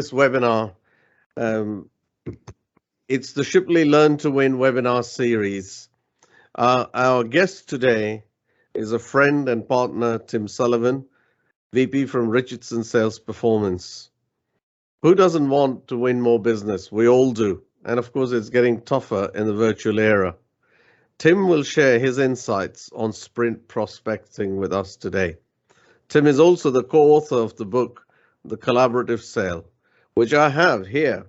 this webinar. Um, it's the Shipley Learn to Win webinar series. Our guest today is a friend and partner, Tim Sullivan, VP from Richardson Sales Performance. Who doesn't want to win more business? We all do. And of course, it's getting tougher in the virtual era. Tim will share his insights on sprint prospecting with us today. Tim is also the co-author of the book, The Collaborative Sale, which I have here,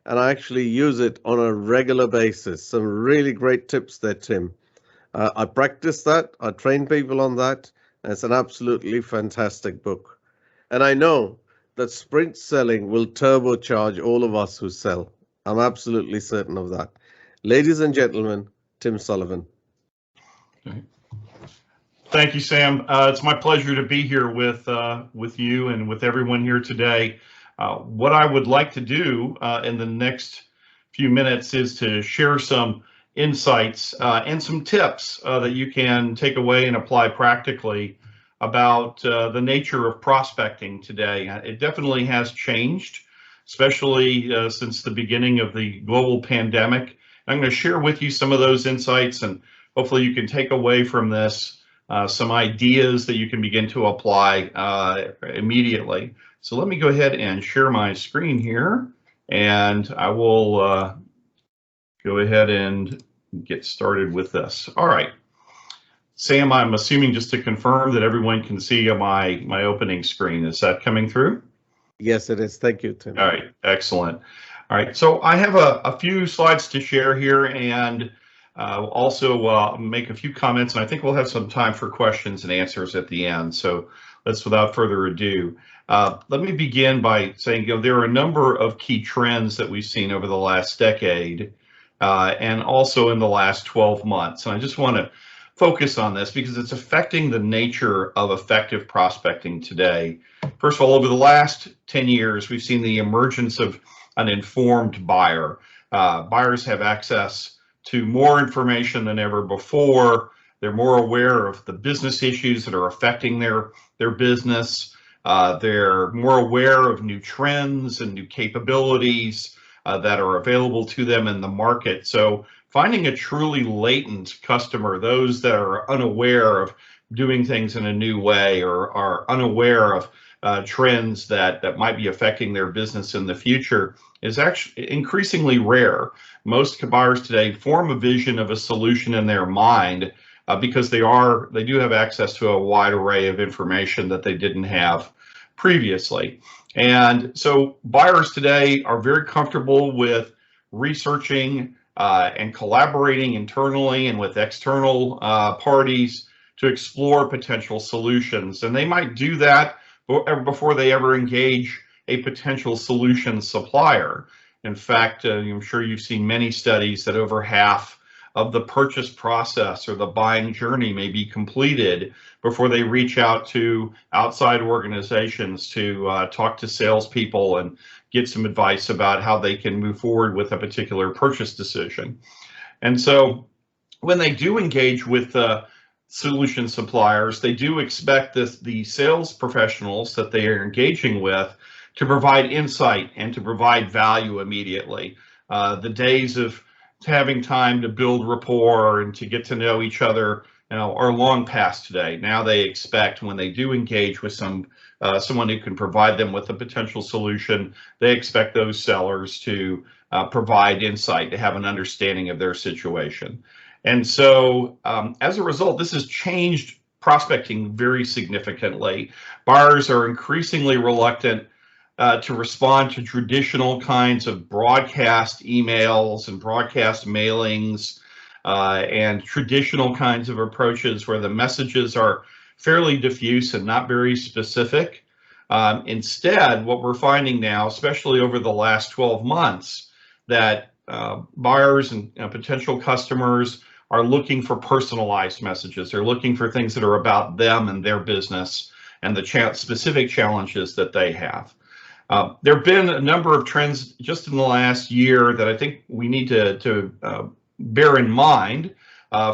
and I actually use it on a regular basis. Some really great tips there, Tim. I practice that, I train people on that, and it's an absolutely fantastic book. And I know that sprint selling will turbocharge all of us who sell. I'm absolutely certain of that. Ladies and gentlemen, Tim Sullivan. Thank you, Sam. It's my pleasure to be here with you and with everyone here today. What I would like to do in the next few minutes is to share some insights and some tips that you can take away and apply practically about the nature of prospecting today. It definitely has changed, especially since the beginning of the global pandemic. I'm going to share with you some of those insights, and hopefully you can take away from this some ideas that you can begin to apply immediately. So let me go ahead and share my screen here, and I will go ahead and get started with this. All right, Sam, I'm assuming just to confirm that everyone can see my opening screen. Is that coming through? Yes, it is. Thank you, Tim. All right, excellent. All right, so I have a few slides to share here, and also make a few comments, and I think we'll have some time for questions and answers at the end. So let's, without further ado, let me begin by saying, there are a number of key trends that we've seen over the last decade and also in the last 12 months. And I just want to focus on this because it's affecting the nature of effective prospecting today. First of all, over the last 10 years, we've seen the emergence of an informed buyer. Buyers have access to more information than ever before. They're more aware of the business issues that are affecting their business. They're more aware of new trends and new capabilities that are available to them in the market. So finding a truly latent customer, those that are unaware of doing things in a new way or are unaware of trends that might be affecting their business in the future, is actually increasingly rare. Most buyers today form a vision of a solution in their mind because they do have access to a wide array of information that they didn't have previously. And so buyers today are very comfortable with researching and collaborating internally and with external parties to explore potential solutions. And they might do that before they ever engage a potential solution supplier. In fact, I'm sure you've seen many studies that over half of the purchase process or the buying journey may be completed before they reach out to outside organizations to talk to salespeople and get some advice about how they can move forward with a particular purchase decision. And so when they do engage with solution suppliers, they do expect the sales professionals that they are engaging with to provide insight and to provide value immediately. The days of having time to build rapport and to get to know each other are long past today. Now they expect, when they do engage with someone who can provide them with a potential solution, they expect those sellers to provide insight, to have an understanding of their situation. And so as a result, this has changed prospecting very significantly. Buyers are increasingly reluctant to respond to traditional kinds of broadcast emails and broadcast mailings and traditional kinds of approaches where the messages are fairly diffuse and not very specific. Instead, what we're finding now, especially over the last 12 months, that buyers and potential customers are looking for personalized messages. They're looking for things that are about them and their business and the specific challenges that they have. There have been a number of trends just in the last year that I think we need to bear in mind.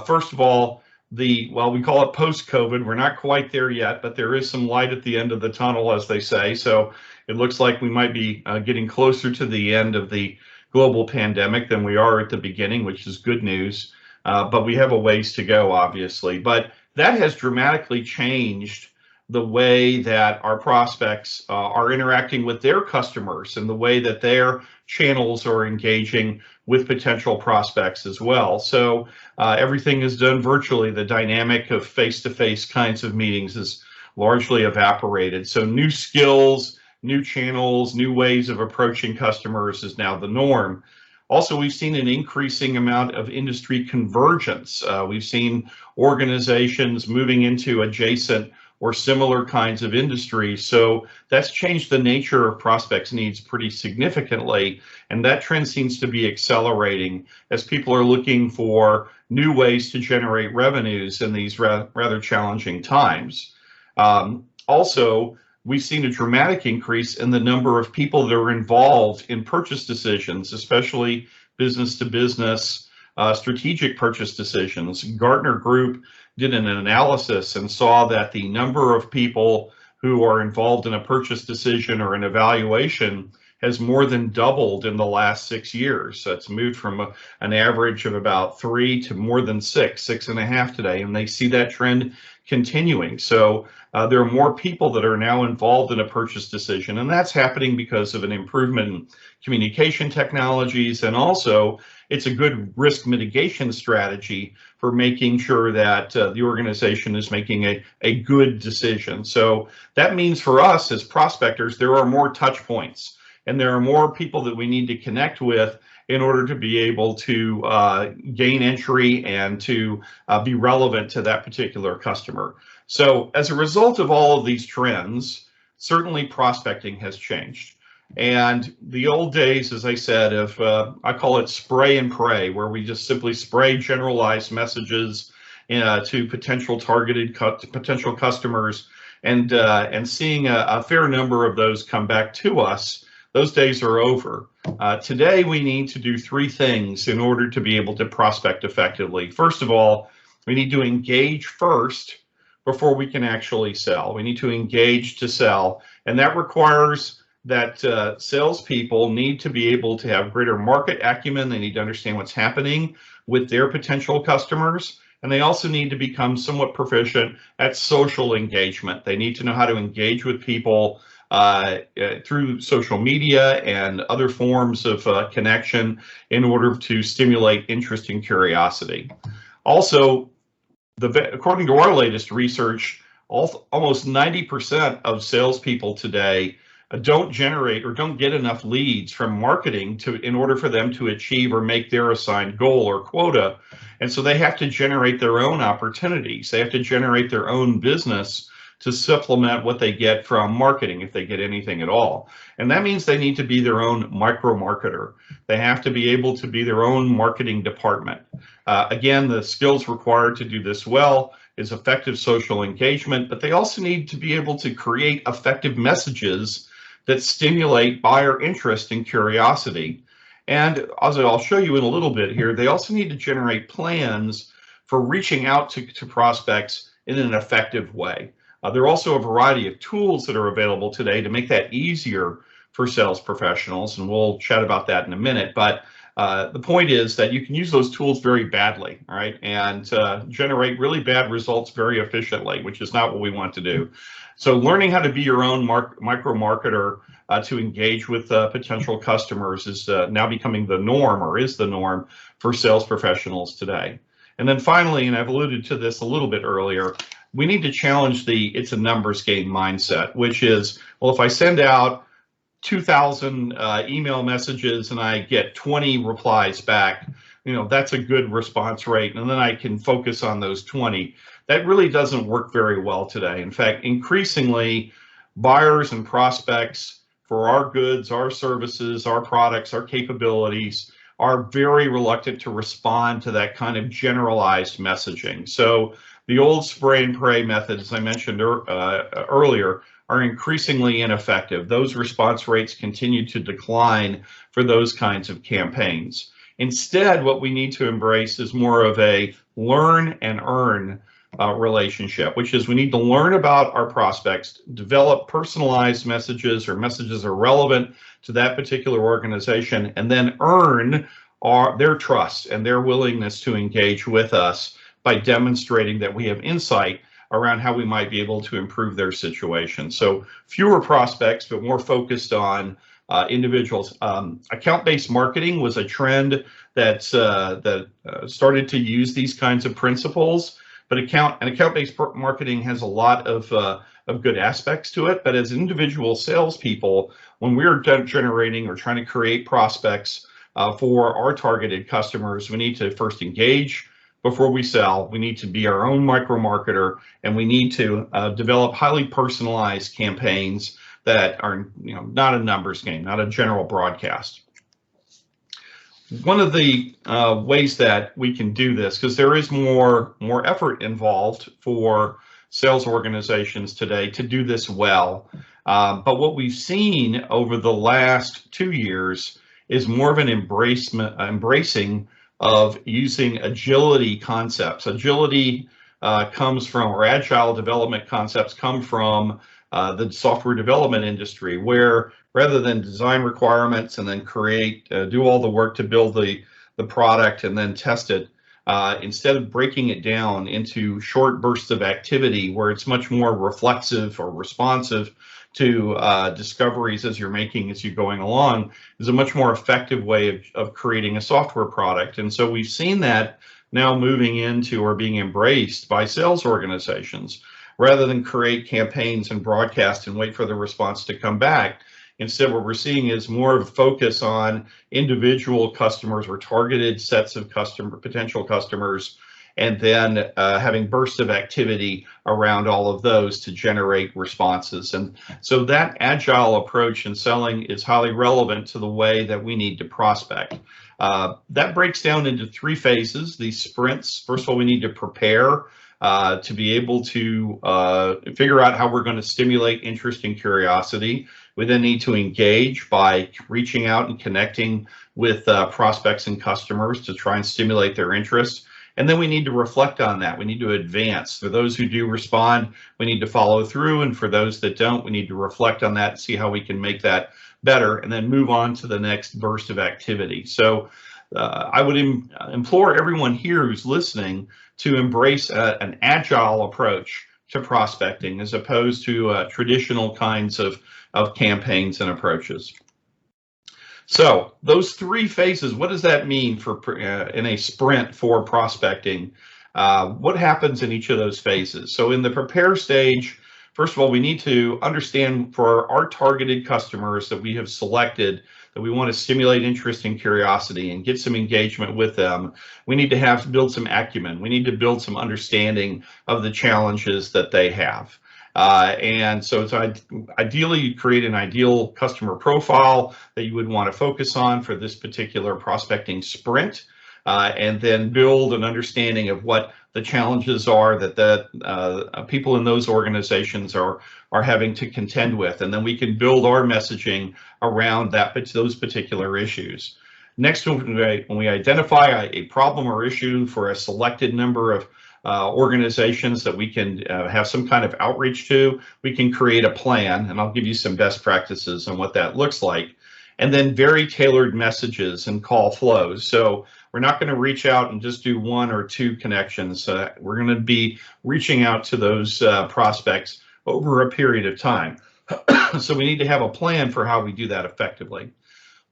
First of all, well, we call it post-COVID. We're not quite there yet, but there is some light at the end of the tunnel, as they say. So It looks like we might be getting closer to the end of the global pandemic than we are at the beginning, which is good news. But we have a ways to go, obviously. But that has dramatically changed the way that our prospects are interacting with their customers and the way that their channels are engaging with potential prospects as well. So everything is done virtually. The dynamic of face-to-face kinds of meetings is largely evaporated. So new skills, new channels, new ways of approaching customers is now the norm. Also, we've seen an increasing amount of industry convergence. We've seen organizations moving into adjacent or similar kinds of industries. So that's changed the nature of prospects' needs pretty significantly. And that trend seems to be accelerating as people are looking for new ways to generate revenues in these rather challenging times. Also, we've seen a dramatic increase in the number of people that are involved in purchase decisions, especially business to business strategic purchase decisions. Gartner Group did an analysis and saw that the number of people who are involved in a purchase decision or an evaluation has more than doubled in the last 6 years. So it's moved from an average of about 3 to more than 6.5 today, and they see that trend continuing. So there are more people that are now involved in a purchase decision, and that's happening because of an improvement in communication technologies, and also it's a good risk mitigation strategy for making sure that the organization is making a good decision. So that means for us as prospectors, there are more touch points, and there are more people that we need to connect with in order to be able to gain entry and to be relevant to that particular customer. So as a result of all of these trends, certainly prospecting has changed. And the old days, as I said, of I call it spray and pray, where we just simply spray generalized messages to potential targeted potential customers, and seeing a fair number of those come back to us. Those days are over. Today, we need to do 3 things in order to be able to prospect effectively. First of all, we need to engage first before we can actually sell. We need to engage to sell, and that requires that salespeople need to be able to have greater market acumen. They need to understand what's happening with their potential customers, and they also need to become somewhat proficient at social engagement. They need to know how to engage with people through social media and other forms of connection in order to stimulate interest and curiosity. Also, according to our latest research, almost 90% of salespeople today don't generate or don't get enough leads from marketing in order for them to achieve or make their assigned goal or quota. And so they have to generate their own opportunities. They have to generate their own business to supplement what they get from marketing, if they get anything at all. And that means they need to be their own micro marketer. They have to be able to be their own marketing department. Again, the skills required to do this well is effective social engagement, but they also need to be able to create effective messages that stimulate buyer interest and curiosity. And as I'll show you in a little bit here, they also need to generate plans for reaching out to prospects in an effective way. There are also a variety of tools that are available today to make that easier for sales professionals, and we'll chat about that in a minute. But the point is that you can use those tools very badly, all right, and generate really bad results very efficiently, which is not what we want to do. So learning how to be your own micro marketer to engage with potential customers is now becoming the norm, or is the norm, for sales professionals today. And then finally, and I've alluded to this a little bit earlier, we need to challenge the it's a numbers game mindset, which is, well, if I send out 2,000 email messages and I get 20 replies back, that's a good response rate, and then I can focus on those 20. That really doesn't work very well today. In fact, increasingly, buyers and prospects for our goods, our services, our products, our capabilities are very reluctant to respond to that kind of generalized messaging. So the old spray and pray methods, as I mentioned earlier, are increasingly ineffective. Those response rates continue to decline for those kinds of campaigns. Instead, what we need to embrace is more of a learn and earn relationship, which is we need to learn about our prospects, develop personalized messages or messages that are relevant to that particular organization, and then earn their trust and their willingness to engage with us by demonstrating that we have insight around how we might be able to improve their situation. So fewer prospects, but more focused on individuals. Account-based marketing was a trend that started to use these kinds of principles, but account-based marketing has a lot of good aspects to it. But as individual salespeople, when we're generating or trying to create prospects for our targeted customers, we need to first engage before we sell. We need to be our own micro marketer, and we need to develop highly personalized campaigns that are, not a numbers game, not a general broadcast. One of the ways that we can do this, because there is more effort involved for sales organizations today to do this well, but what we've seen over the last 2 years is more of an embracing of using agility concepts. Agility comes from, or agile development concepts come from the software development industry, where rather than design requirements and then do all the work to build the product and then test it, instead of breaking it down into short bursts of activity where it's much more reflexive or responsive to discoveries as you're going along, is a much more effective way of creating a software product. And so we've seen that now moving into or being embraced by sales organizations. Rather than create campaigns and broadcast and wait for the response to come back, instead what we're seeing is more of a focus on individual customers or targeted sets of potential customers, and then having bursts of activity around all of those to generate responses. And so that agile approach in selling is highly relevant to the way that we need to prospect. That breaks down into 3 phases, these sprints. First of all, we need to prepare to be able to figure out how we're going to stimulate interest and curiosity. We then need to engage by reaching out and connecting with prospects and customers to try and stimulate their interest. And then we need to reflect on that. We need to advance. For those who do respond, we need to follow through. And for those that don't, we need to reflect on that and see how we can make that better, and then move on to the next burst of activity. So I would implore everyone here who's listening to embrace an agile approach to prospecting as opposed to traditional kinds of campaigns and approaches. So those 3 phases, what does that mean for in a sprint for prospecting? What happens in each of those phases? So in the prepare stage, first of all, we need to understand for our targeted customers that we have selected that we want to stimulate interest and curiosity and get some engagement with them. We need to build some acumen. We need to build some understanding of the challenges that they have. And so it's ideally you create an ideal customer profile that you would want to focus on for this particular prospecting sprint, and then build an understanding of what the challenges are that people in those organizations are having to contend with, and then we can build our messaging around those particular issues. Next, when we identify a problem or issue for a selected number of organizations that we can have some kind of outreach to, we can create a plan, and I'll give you some best practices on what that looks like, and then very tailored messages and call flows. So we're not going to reach out and just do 1 or 2 connections. We're going to be reaching out to those prospects over a period of time. So we need to have a plan for how we do that effectively.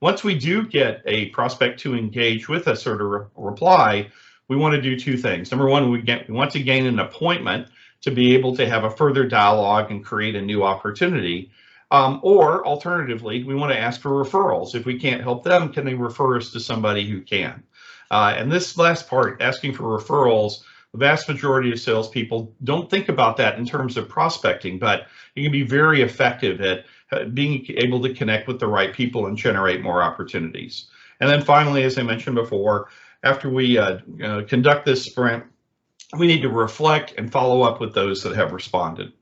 Once we do get a prospect to engage with us or to reply, we want to do 2 things. Number 1, we want to gain an appointment to be able to have a further dialogue and create a new opportunity. Or alternatively, we want to ask for referrals. If we can't help them, can they refer us to somebody who can? And this last part, asking for referrals, the vast majority of salespeople don't think about that in terms of prospecting, but you can be very effective at being able to connect with the right people and generate more opportunities. And then finally, as I mentioned before, after we conduct this sprint, we need to reflect and follow up with those that have responded.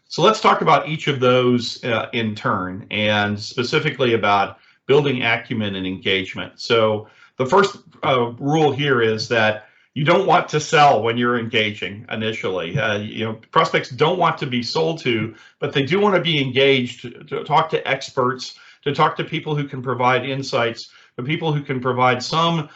So let's talk about each of those in turn, and specifically about building acumen and engagement. So the first rule here is that You don't want to sell when you're engaging initially. Prospects don't want to be sold to, but they do want to be engaged, to talk to experts, to talk to people who can provide insights, to people who can provide some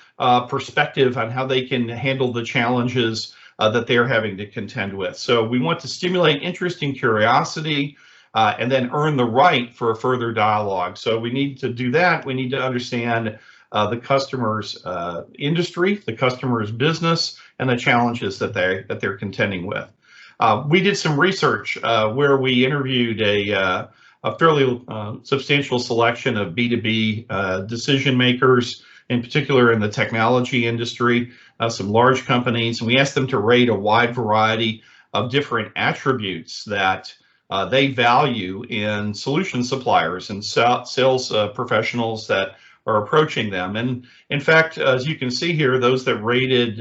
perspective on how they can handle the challenges that they're having to contend with. So we want to stimulate interest and curiosity, and then earn the right for a further dialogue. So we need to do that. We need to understand the customer's industry, the customer's business, and the challenges that they're contending with. We did some research where we interviewed a fairly substantial selection of B2B decision makers, in particular in the technology industry, some large companies, and we asked them to rate a wide variety of different attributes that they value in solution suppliers and sales professionals that are approaching them. And in fact, as you can see here, those that rated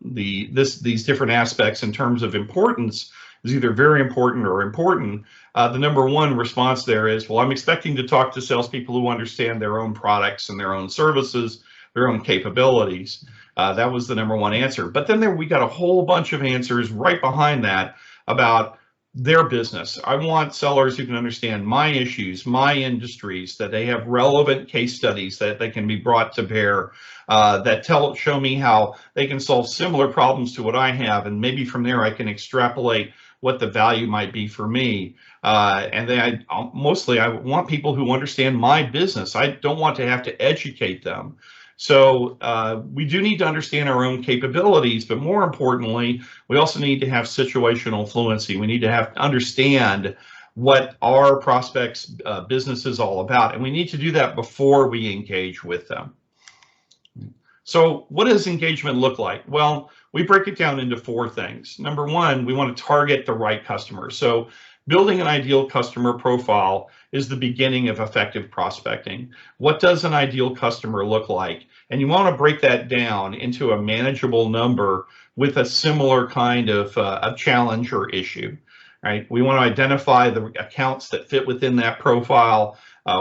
these different aspects in terms of importance is either very important or important. The number one response there is, well, I'm expecting to talk to salespeople who understand their own products and their own services, their own capabilities. That was the number one answer. But then we got a whole bunch of answers right behind that about their business. I want sellers who can understand my issues, my industries, that they have relevant case studies that they can be brought to bear, that show me how they can solve similar problems to what I have, and maybe from there I can extrapolate what the value might be for me. And then I want people who understand my business. I don't want to have to educate them. So we do need to understand our own capabilities, but more importantly, we also need to have situational fluency. We need to understand what our prospects' business is all about, and we need to do that before we engage with them. So what does engagement look like? Well, we break it down into 4 things. Number one, we want to target the right customer. So building an ideal customer profile is the beginning of effective prospecting. What does an ideal customer look like? And you want to break that down into a manageable number with a similar kind of a challenge or issue, right? We want to identify the accounts that fit within that profile.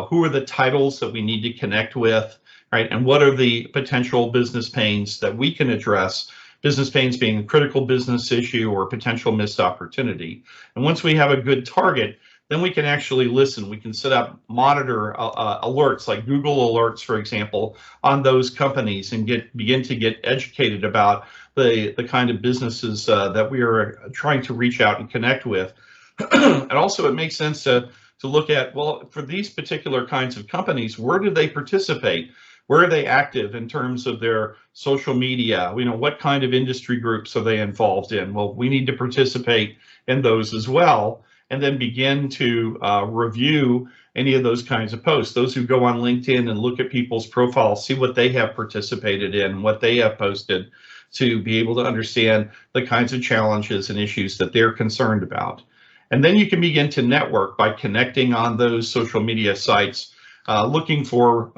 Who are the titles that we need to connect with, right? And what are the potential business pains that we can address? Business pains being a critical business issue or potential missed opportunity. And once we have a good target, then we can actually listen. We can set up monitor alerts like Google alerts, for example, on those companies and begin to get educated about the kind of businesses that we are trying to reach out and connect with. And also it makes sense to look at, well, for these particular kinds of companies, where do they participate? Where are they active in terms of their social media? What kind of industry groups are they involved in? Well, we need to participate in those as well, and then begin to review any of those kinds of posts. Those who go on LinkedIn and look at people's profiles, see what they have participated in, what they have posted, to be able to understand the kinds of challenges and issues that they're concerned about. And then you can begin to network by connecting on those social media sites, looking for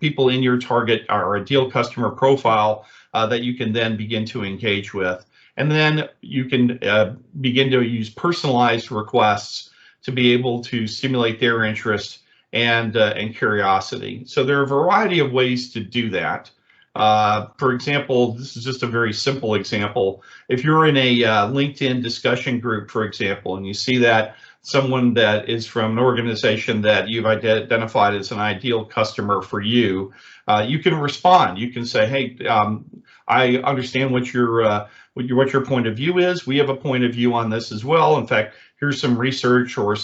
people in your target or ideal customer profile that you can then begin to engage with. And then you can begin to use personalized requests to be able to stimulate their interest and curiosity. So there are a variety of ways to do that. For example, this is just a very simple example. If you're in a LinkedIn discussion group, for example, and you see that someone that is from an organization that you've identified as an ideal customer for you, you can respond. You can say, hey, I understand what your point of view is. We have a point of view on this as well. In fact, here's some research or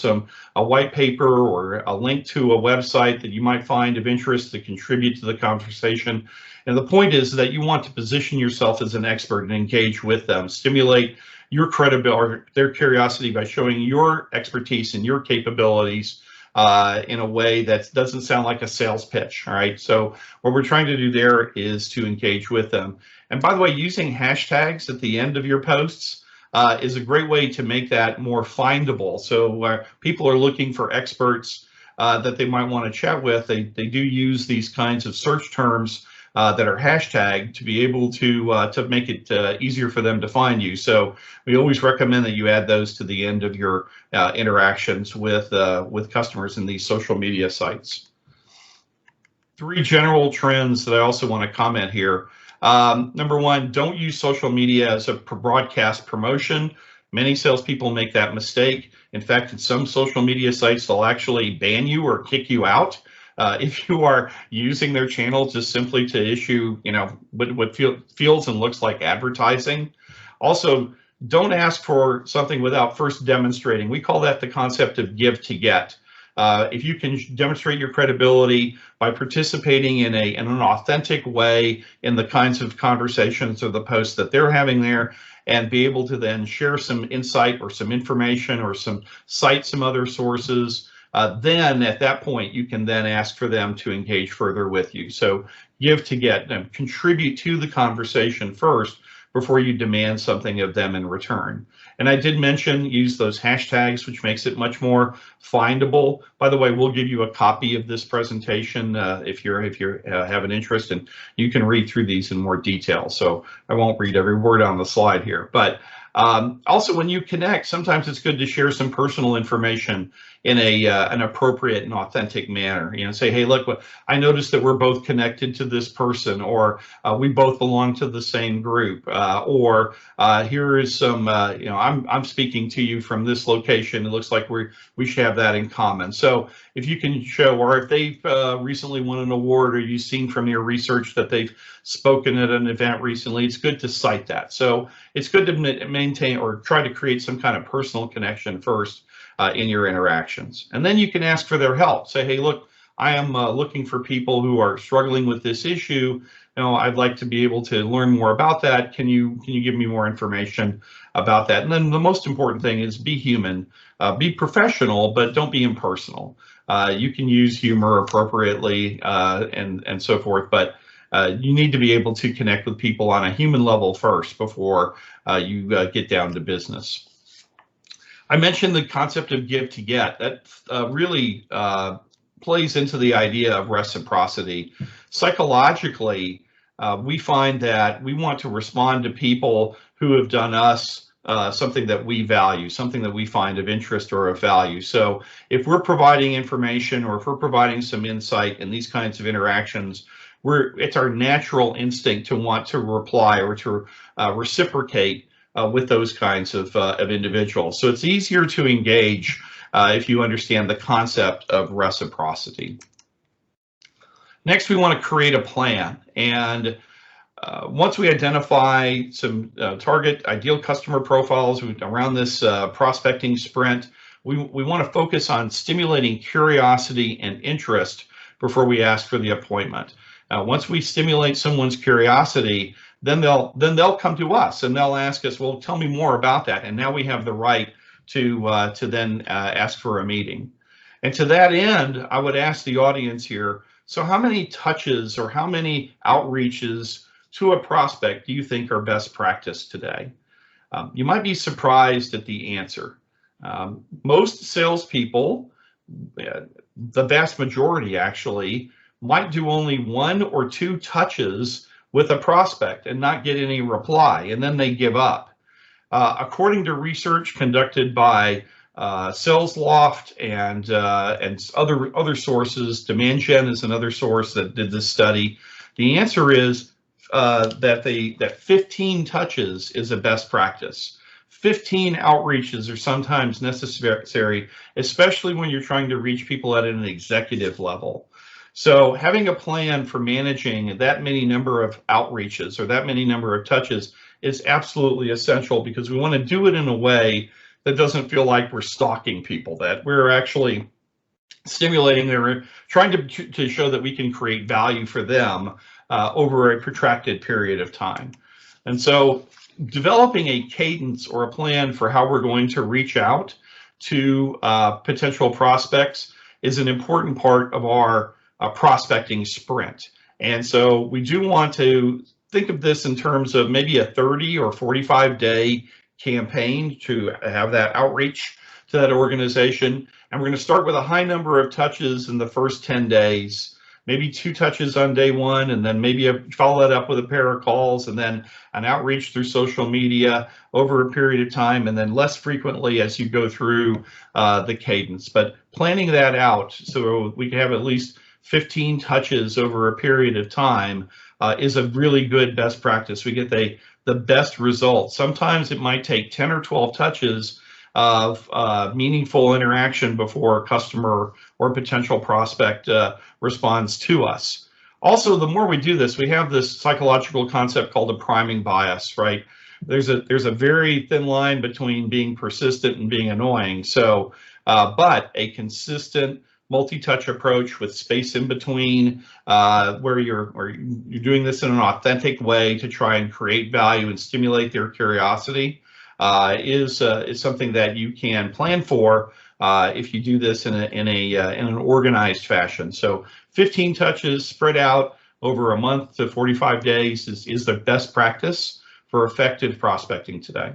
a white paper or a link to a website that you might find of interest to contribute to the conversation. And the point is that you want to position yourself as an expert and engage with them, stimulate your credibility or their curiosity by showing your expertise and your capabilities in a way that doesn't sound like a sales pitch. All right. So what we're trying to do there is to engage with them. And by the way, using hashtags at the end of your posts is a great way to make that more findable. So people are looking for experts that they might want to chat with. They do use these kinds of search terms that are hashtagged to be able to make it easier for them to find you. So we always recommend that you add those to the end of your interactions with customers in these social media sites. 3 general trends that I also want to comment here. Number one, don't use social media as a broadcast promotion. Many salespeople make that mistake. In fact, in some social media sites, they'll actually ban you or kick you out if you are using their channel just simply to issue, what feels and looks like advertising. Also, don't ask for something without first demonstrating. We call that the concept of give to get. If you can demonstrate your credibility by participating in an authentic way in the kinds of conversations or the posts that they're having there, and be able to then share some insight or some information or cite some other sources, then at that point you can then ask for them to engage further with you. So give to get, contribute to the conversation first before you demand something of them in return. And I did mention use those hashtags, which makes it much more findable. By the way, we'll give you a copy of this presentation if you have an interest, and you can read through these in more detail. So I won't read every word on the slide here, but also when you connect, sometimes it's good to share some personal information in an appropriate and authentic manner. Say, hey, look, I noticed that we're both connected to this person, or we both belong to the same group, or here is some, I'm speaking to you from this location. It looks like we should have that in common. So if you can show, or if they've recently won an award, or you've seen from your research that they've spoken at an event recently, it's good to cite that. So it's good to maintain or try to create some kind of personal connection first in your interactions. And then you can ask for their help. Say, hey, look, I am looking for people who are struggling with this issue. I'd like to be able to learn more about that. Can you give me more information about that? And then the most important thing is be human, be professional, but don't be impersonal. You can use humor appropriately and so forth, but you need to be able to connect with people on a human level first before you get down to business. I mentioned the concept of give to get. That really plays into the idea of reciprocity. Psychologically, we find that we want to respond to people who have done us something that we value, something that we find of interest or of value. So if we're providing information, or if we're providing some insight in these kinds of interactions, it's our natural instinct to want to reply or to reciprocate with those kinds of individuals. So it's easier to engage if you understand the concept of reciprocity. Next, we want to create a plan. And once we identify some target ideal customer profiles around this prospecting sprint, we want to focus on stimulating curiosity and interest before we ask for the appointment. Once we stimulate someone's curiosity, then they'll come to us and they'll ask us, well, tell me more about that. And now we have the right to then ask for a meeting. And to that end, I would ask the audience here, so how many touches or how many outreaches to a prospect do you think are best practice today? You might be surprised at the answer. Most salespeople, the vast majority actually, might do only 1 or 2 touches with a prospect and not get any reply, and then they give up. According to research conducted by SalesLoft and other sources, Demand Gen is another source that did this study. The answer is that 15 touches is a best practice. 15 outreaches are sometimes necessary, especially when you're trying to reach people at an executive level. So having a plan for managing that many number of outreaches or that many number of touches is absolutely essential, because we want to do it in a way that doesn't feel like we're stalking people, that we're actually stimulating trying to show that we can create value for them over a protracted period of time. And so developing a cadence or a plan for how we're going to reach out to potential prospects is an important part of our prospecting sprint. And so we do want to think of this in terms of maybe a 30 or 45 day campaign to have that outreach to that organization. And we're going to start with a high number of touches in the first 10 days, maybe 2 touches on day 1, and then maybe follow that up with a pair of calls, and then an outreach through social media over a period of time, and then less frequently as you go through the cadence. But planning that out so we can have at least 15 touches over a period of time is a really good best practice. We get the best results. Sometimes it might take 10 or 12 touches of meaningful interaction before a customer or potential prospect responds to us. Also, the more we do this, we have this psychological concept called a priming bias, right? There's a very thin line between being persistent and being annoying. So, but a consistent multi-touch approach with space in between, where you're doing this in an authentic way to try and create value and stimulate their curiosity, is something that you can plan for if you do this in an organized fashion. So 15 touches spread out over a month to 45 days is the best practice for effective prospecting today.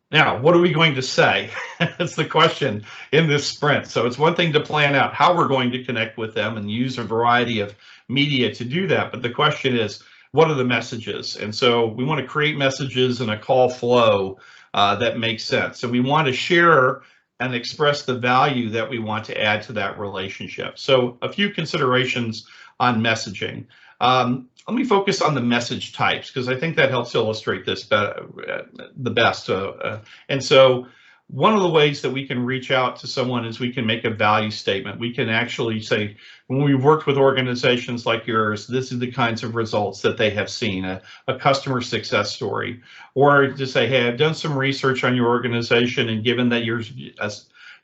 Now, what are we going to say? That's the question in this sprint. So it's one thing to plan out how we're going to connect with them and use a variety of media to do that. But the question is, what are the messages? And so we want to create messages in a call flow that makes sense. So we want to share and express the value that we want to add to that relationship. So a few considerations on messaging. Let me focus on the message types because I think that helps illustrate this the best. And so one of the ways that we can reach out to someone is we can make a value statement. We can actually say, when we've worked with organizations like yours, this is the kinds of results that they have seen, a customer success story. Or to say, hey, I've done some research on your organization, and given that you're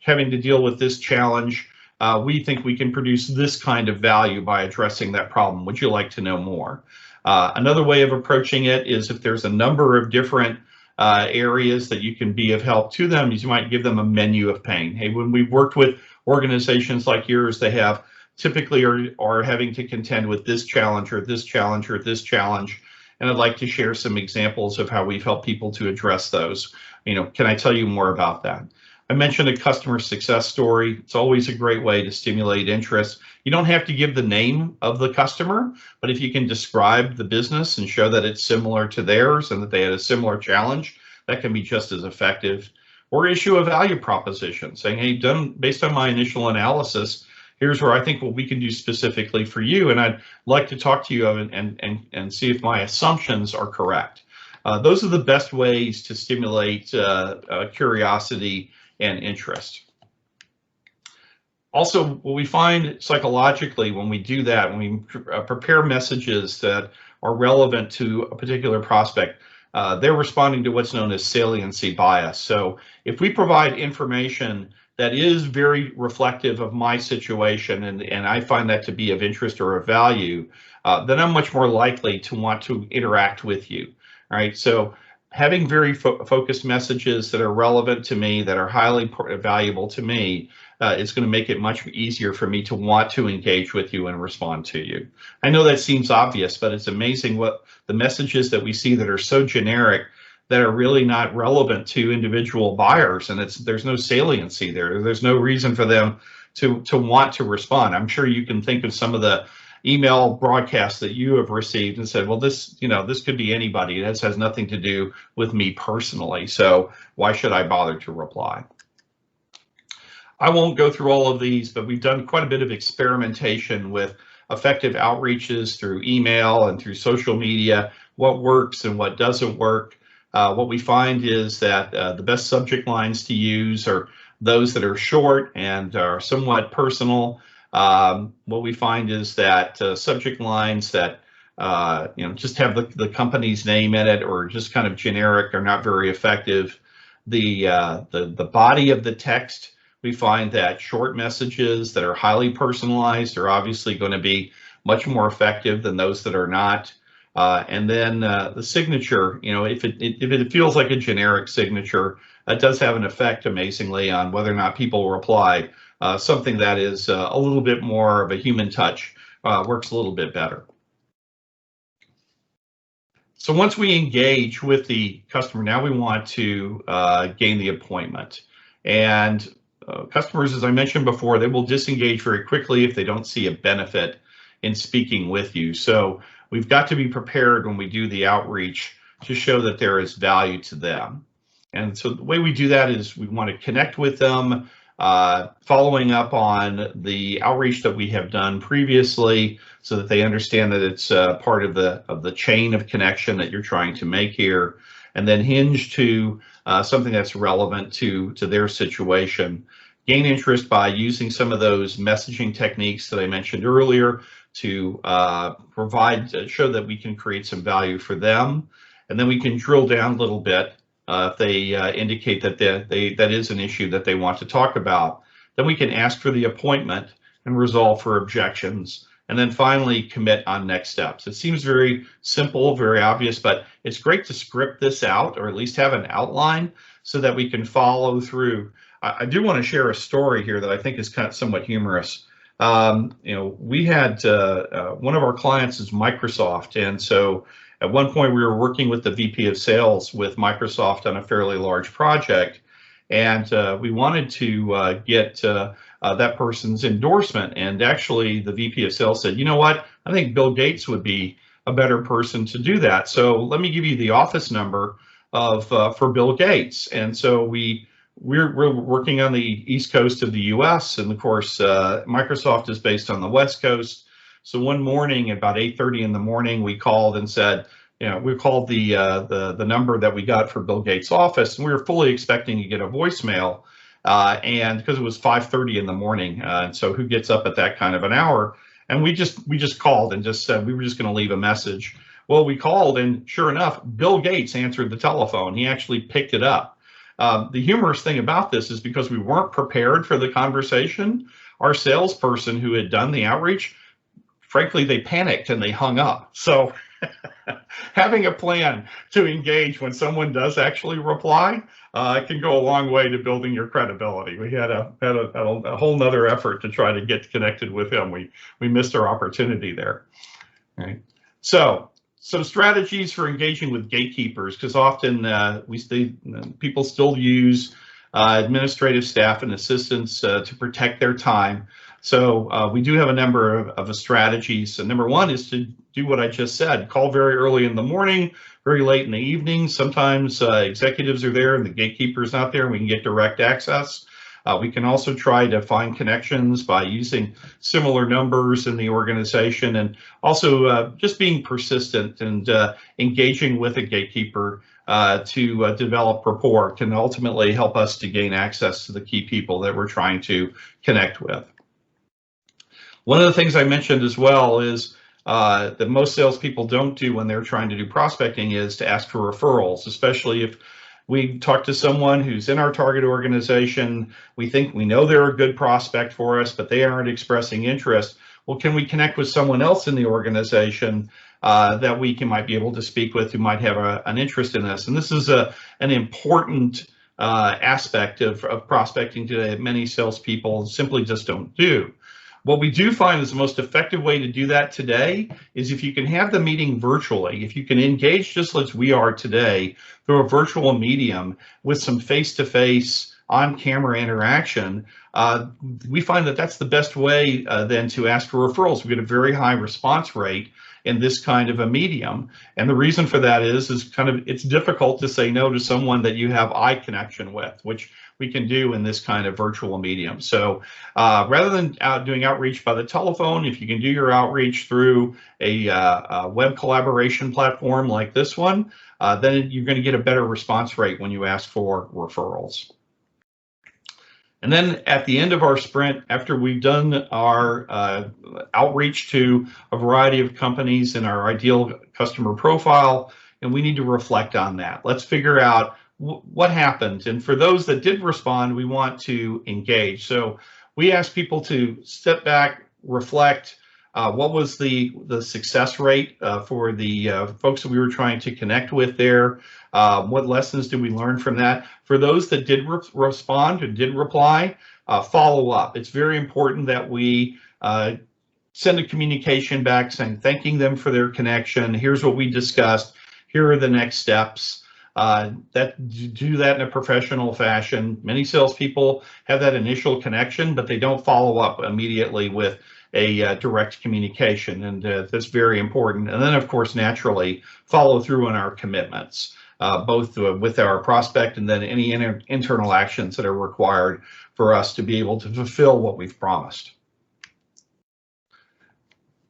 having to deal with this challenge, we think we can produce this kind of value by addressing that problem. Would you like to know more? Another way of approaching it is if there's a number of different areas that you can be of help to them, you might give them a menu of pain. Hey, when we've worked with organizations like yours, they have typically are having to contend with this challenge or this challenge or this challenge. And I'd like to share some examples of how we've helped people to address those. Can I tell you more about that? I mentioned a customer success story. It's always a great way to stimulate interest. You don't have to give the name of the customer, but if you can describe the business and show that it's similar to theirs and that they had a similar challenge, that can be just as effective. Or issue a value proposition saying, hey, based on my initial analysis, here's where I think what we can do specifically for you, and I'd like to talk to you and see if my assumptions are correct. Those are the best ways to stimulate curiosity and interest. Also, what we find psychologically when we do that, when we prepare messages that are relevant to a particular prospect, they're responding to what's known as saliency bias. So if we provide information that is very reflective of my situation and I find that to be of interest or of value, then I'm much more likely to want to interact with you. All right, so having very focused messages that are relevant to me, that are highly valuable to me, is going to make it much easier for me to want to engage with you and respond to you. I know that seems obvious, but it's amazing what the messages that we see that are so generic that are really not relevant to individual buyers, and there's no saliency there. There's no reason for them to want to respond. I'm sure you can think of some of the email broadcasts that you have received and said, well, this could be anybody. This has nothing to do with me personally, so why should I bother to reply? I won't go through all of these, but we've done quite a bit of experimentation with effective outreaches through email and through social media, what works and what doesn't work. What we find is that the best subject lines to use are those that are short and are somewhat personal. What we find is that subject lines that just have the company's name in it or just kind of generic are not very effective. The body of the text, we find that short messages that are highly personalized are obviously going to be much more effective than those that are not. And then the signature, if it feels like a generic signature, it does have an effect amazingly on whether or not people reply. Something that is a little bit more of a human touch works a little bit better. So once we engage with the customer, now we want to gain the appointment. And customers, as I mentioned before, they will disengage very quickly if they don't see a benefit in speaking with you. So we've got to be prepared when we do the outreach to show that there is value to them. And so the way we do that is we want to connect with them following up on the outreach that we have done previously so that they understand that it's part of the chain of connection that you're trying to make here, and then hinge to something that's relevant to their situation. Gain interest by using some of those messaging techniques that I mentioned earlier to show that we can create some value for them, and then we can drill down a little bit if they indicate that that is an issue that they want to talk about. Then we can ask for the appointment and resolve for objections, and then finally commit on next steps. It seems very simple, very obvious, but it's great to script this out, or at least have an outline so that we can follow through. I do want to share a story here that I think is kind of somewhat humorous. We had one of our clients is Microsoft, and so at one point we were working with the VP of Sales with Microsoft on a fairly large project, and we wanted to get that person's endorsement. And actually, the VP of Sales said, "You know what? I think Bill Gates would be a better person to do that. So let me give you the office number of for Bill Gates." And so we're working on the East Coast of the U.S., and of course, Microsoft is based on the West Coast. So one morning, about 8:30 in the morning, we called and said, we called the number that we got for Bill Gates' office, and we were fully expecting to get a voicemail, and because it was 5:30 in the morning, and so who gets up at that kind of an hour? And we just called and just said we were just going to leave a message. Well, we called, and sure enough, Bill Gates answered the telephone. He actually picked it up. The humorous thing about this is because we weren't prepared for the conversation, our salesperson who had done the outreach, frankly, they panicked and they hung up. So having a plan to engage when someone does actually reply can go a long way to building your credibility. We had a whole nother effort to try to get connected with him. We missed our opportunity there. All right. So some strategies for engaging with gatekeepers, because often people still use administrative staff and assistants to protect their time. So we do have a number of strategies. So number one is to do what I just said, call very early in the morning, very late in the evening. Sometimes executives are there and the gatekeeper's not there, and we can get direct access. We can also try to find connections by using similar numbers in the organization, and also just being persistent and engaging with a gatekeeper to develop rapport can ultimately help us to gain access to the key people that we're trying to connect with. One of the things I mentioned as well is that most salespeople don't do when they're trying to do prospecting is to ask for referrals, especially if we talk to someone who's in our target organization. We think we know they're a good prospect for us, but they aren't expressing interest. Well, can we connect with someone else in the organization that we might be able to speak with who might have an interest in this? And this is an important aspect of prospecting today that many salespeople simply just don't do. What we do find is the most effective way to do that today is if you can have the meeting virtually, if you can engage just as we are today through a virtual medium with some face-to-face on-camera interaction, we find that that's the best way then to ask for referrals. We get a very high response rate in this kind of a medium. And the reason for that is it's difficult to say no to someone that you have eye connection with, which we can do in this kind of virtual medium. So rather than doing outreach by the telephone, if you can do your outreach through a web collaboration platform like this one, then you're going to get a better response rate when you ask for referrals. And then at the end of our sprint, after we've done our outreach to a variety of companies in our ideal customer profile, and we need to reflect on that. Let's figure out what happened. And for those that did respond, we want to engage. So we ask people to step back, reflect. What was the success rate for the folks that we were trying to connect with there? What lessons did we learn from that? For those that did respond and did reply, follow up. It's very important that we send a communication back saying, thanking them for their connection. Here's what we discussed. Here are the next steps. Do that in a professional fashion. Many salespeople have that initial connection, but they don't follow up immediately with a direct communication, and that's very important. And then, of course, naturally follow through on our commitments. both with our prospect and then any internal actions that are required for us to be able to fulfill what we've promised.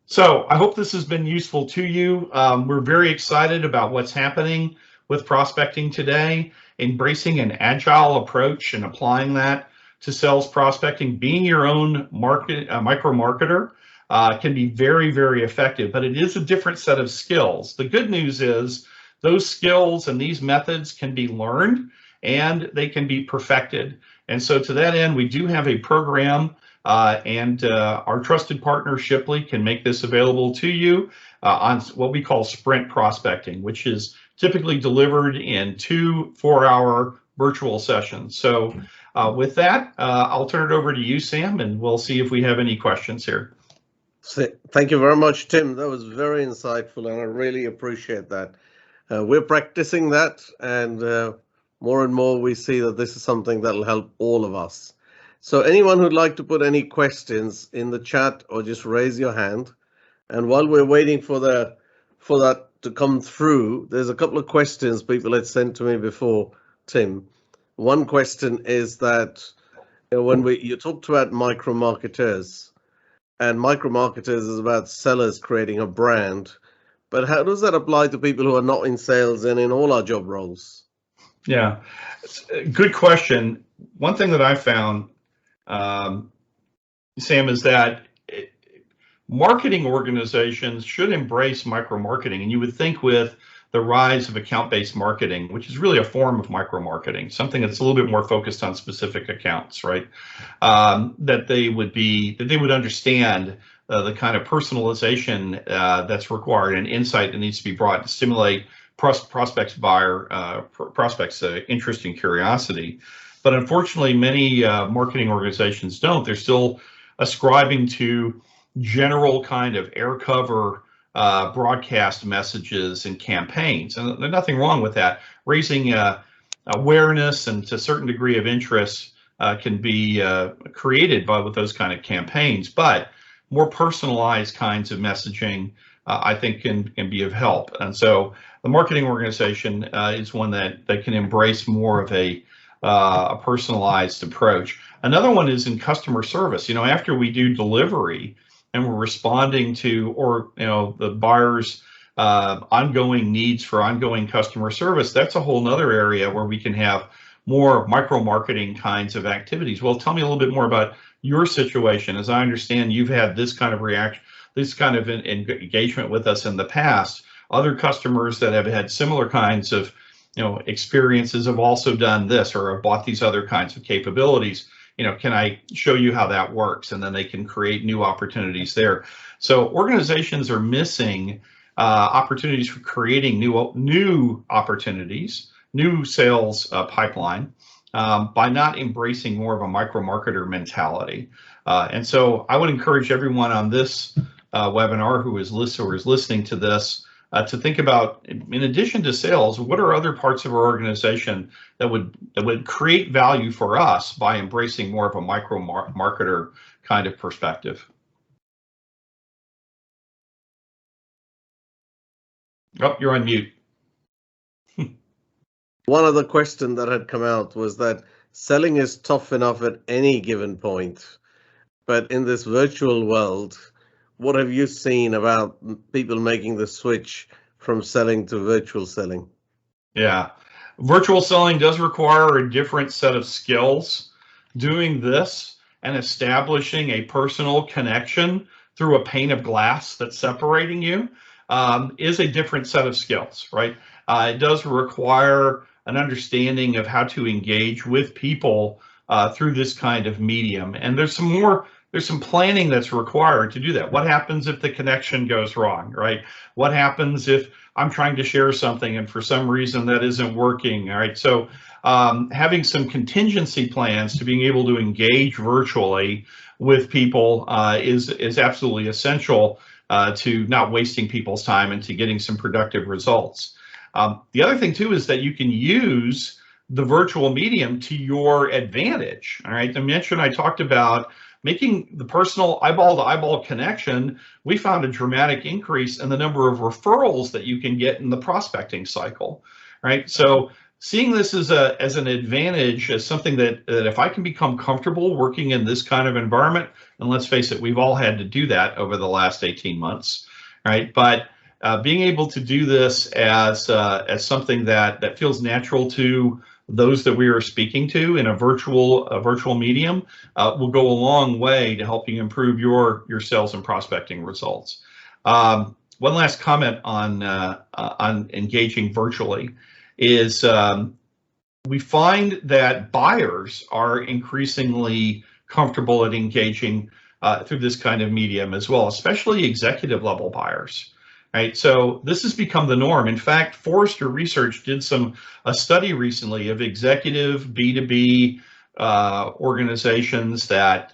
So I hope this has been useful to you. We're very excited about what's happening with prospecting today, embracing an agile approach and applying that to sales prospecting. Being your own micro marketer can be very, very effective, but it is a different set of skills. The good news is those skills and these methods can be learned and they can be perfected. And so to that end, we do have a program and our trusted partner Shipley can make this available to you on what we call sprint prospecting, which is typically delivered in 2 4-hour virtual sessions. So with that, I'll turn it over to you, Sam, and we'll see if we have any questions here. Thank you very much, Tim. That was very insightful, and I really appreciate that. We're practicing that, and more and more we see that this is something that will help all of us. So anyone who'd like to put any questions in the chat or just raise your hand. And while we're waiting for that to come through, there's a couple of questions people had sent to me before, Tim. One question is that when you talked about micro marketers, and micro marketers is about sellers creating a brand, but how does that apply to people who are not in sales and in all our job roles? Yeah, good question. One thing that I found, Sam, is that marketing organizations should embrace micro marketing, and you would think with the rise of account-based marketing, which is really a form of micro marketing, something that's a little bit more focused on specific accounts, right? That they would understand the kind of personalization that's required and insight that needs to be brought to stimulate prospects' interest and curiosity. But unfortunately, many marketing organizations don't. They're still ascribing to general kind of air cover broadcast messages and campaigns, and there's nothing wrong with that. Raising awareness and to a certain degree of interest can be created with those kind of campaigns, but more personalized kinds of messaging I think can be of help. And so the marketing organization is one that can embrace more of a personalized approach. Another one is in customer service. After we do delivery and we're responding to, the buyer's ongoing needs for ongoing customer service, that's a whole nother area where we can have more micro marketing kinds of activities. Well, tell me a little bit more about your situation. As I understand, you've had this kind of reaction, this kind of engagement with us in the past. Other customers that have had similar kinds of experiences have also done this or have bought these other kinds of capabilities. Can I show you how that works? And then they can create new opportunities there. So organizations are missing opportunities for creating new opportunities, new sales pipeline by not embracing more of a micro marketer mentality. And so I would encourage everyone on this webinar who is listening to this to think about, in addition to sales, what are other parts of our organization that would create value for us by embracing more of a micro marketer kind of perspective. Oh, you're on mute. One other question that had come out was that selling is tough enough at any given point, but in this virtual world, what have you seen about people making the switch from selling to virtual selling? Yeah, virtual selling does require a different set of skills. Doing this and establishing a personal connection through a pane of glass that's separating you is a different set of skills, right? It does require an understanding of how to engage with people through this kind of medium. And there's some planning that's required to do that. What happens if the connection goes wrong, right? What happens if I'm trying to share something and for some reason that isn't working, all right? So having some contingency plans to being able to engage virtually with people is absolutely essential to not wasting people's time and to getting some productive results. The other thing too is that you can use the virtual medium to your advantage, all right? I talked about making the personal eyeball-to-eyeball connection. We found a dramatic increase in the number of referrals that you can get in the prospecting cycle, right? So seeing this as an advantage, as something that if I can become comfortable working in this kind of environment, and let's face it, we've all had to do that over the last 18 months, right? But being able to do this as something that feels natural to those that we are speaking to in a virtual medium will go a long way to helping improve your sales and prospecting results. One last comment on engaging virtually is we find that buyers are increasingly comfortable at engaging through this kind of medium as well, especially executive level buyers. Right, so this has become the norm. In fact, Forrester Research did a study recently of executive B2B organizations that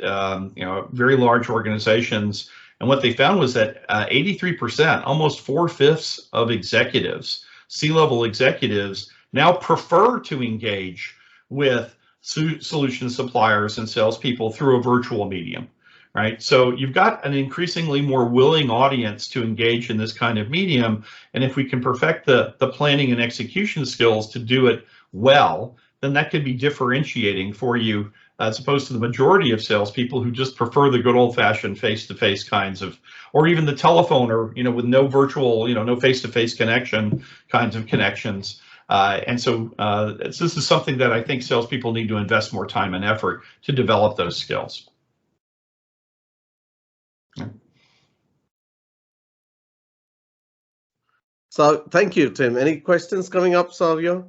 very large organizations, and what they found was that 83%, almost 4/5 of executives, C-level executives, now prefer to engage with solution suppliers and salespeople through a virtual medium. Right, so you've got an increasingly more willing audience to engage in this kind of medium, and if we can perfect the planning and execution skills to do it well, then that could be differentiating for you as opposed to the majority of salespeople who just prefer the good old-fashioned face-to-face kinds of, or even the telephone, or with no virtual, no face-to-face connection kinds of connections. And so this is something that I think salespeople need to invest more time and effort to develop those skills. So thank you, Tim. Any questions coming up, Savio?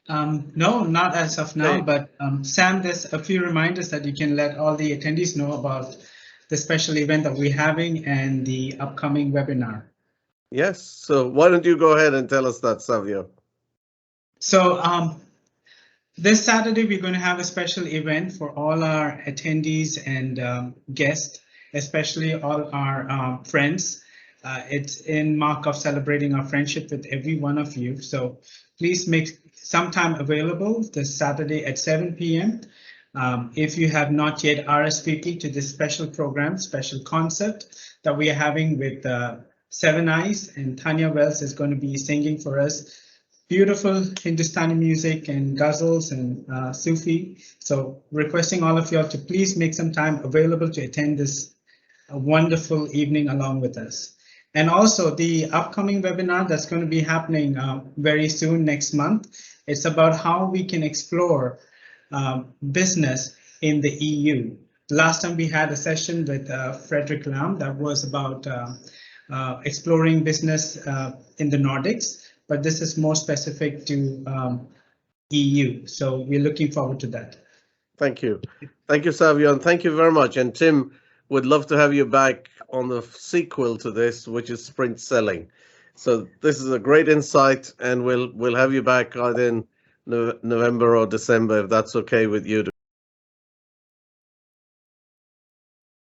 No, not as of now, but Sam, there's a few reminders that you can let all the attendees know about the special event that we're having and the upcoming webinar. Yes, so why don't you go ahead and tell us that, Savio? So this Saturday, we're going to have a special event for all our attendees and guests, especially all our friends. It's in mark of celebrating our friendship with every one of you. So please make some time available this Saturday at 7 p.m. If you have not yet RSVP'd to this special program, special concept that we are having with Seven Eyes, and Tanya Wells is going to be singing for us beautiful Hindustani music and ghazals and Sufi. So requesting all of you all to please make some time available to attend this wonderful evening along with us. And also the upcoming webinar that's going to be happening very soon next month. It's about how we can explore business in the EU. Last time we had a session with Frederick Lam that was about exploring business in the Nordics, but this is more specific to EU. So we're looking forward to that. Thank you. Thank you, Savio, and thank you very much. And Tim, would love to have you back on the sequel to this, which is sprint selling. So this is a great insight, and we'll have you back either in November or December, if that's okay with you.